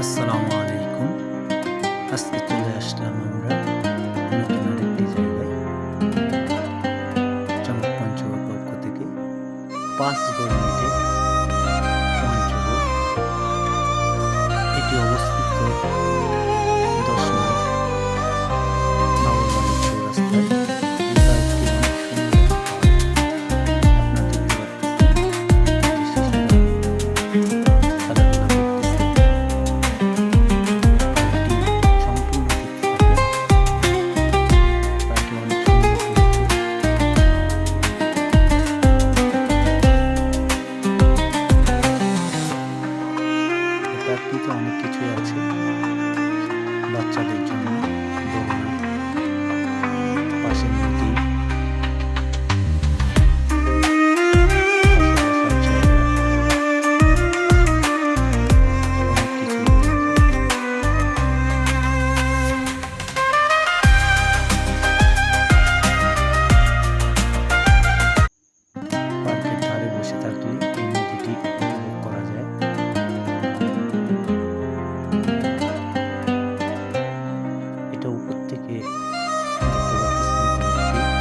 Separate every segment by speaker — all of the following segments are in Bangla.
Speaker 1: আসসালামু আলাইকুম। আজকে চলে আসলাম আমরা নতুন আরেকটি জায়গায়। চমক পঞ্চগড় পক্ষ থেকে ৫ মিনিটে পঞ্চগড়। এটি অবস্থিত ১০ নং নগরবাড়ি চৌরাস্তায়। এই পার্কটি অনেক সুন্দর একটি পার্ক। আপনারা দেখতে পারতেছেন যে শিশুরা খেলাধুলা করতেছে। পার্কটি সম্পূর্ণ দেখতে থাকলে পার্কটি অনেক সুন্দর হয়েছে। এই পার্কটিতে অনেক কিছুই আছে বাচ্চাদের জন্য, দোলনা, পাশে নদী, পাশে বসার জায়গা, অনেক কিছুই রয়েছে। পার্কের ধারে বসে থাকলে এই নদীটি উপভোগ করা যায়। এটা উপর থেকে দেখতে পাচ্ছেন পার্কটি।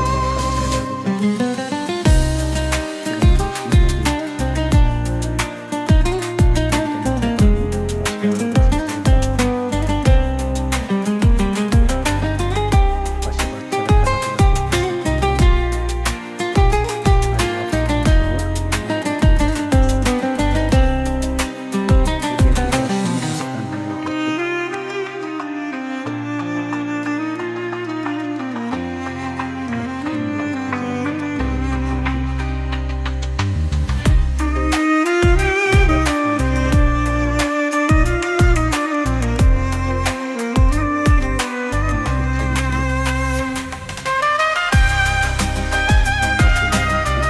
Speaker 1: পাশে বসার জায়গাগুলো, সেখানে বসলে নদীর পাশে আরো বসার জায়গা, পাশে বাচ্চারা খেলাধুলা করতেছে। I love পঞ্চগড় লেখা এটি একটি দর্শনীয় স্থান হয়ে উঠেছে। অনেক সুন্দর একটি জায়গা, প্রকৃতির পরিবেশ। I love Panchagarh. অনেকে ছবি তুলেছে। আমরা চলে যাচ্ছি।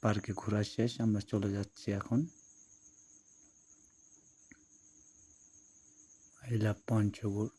Speaker 1: পার্কে ঘোরা শেষ, আমরা চলে যাচ্ছি এখন। I love Panchagarh.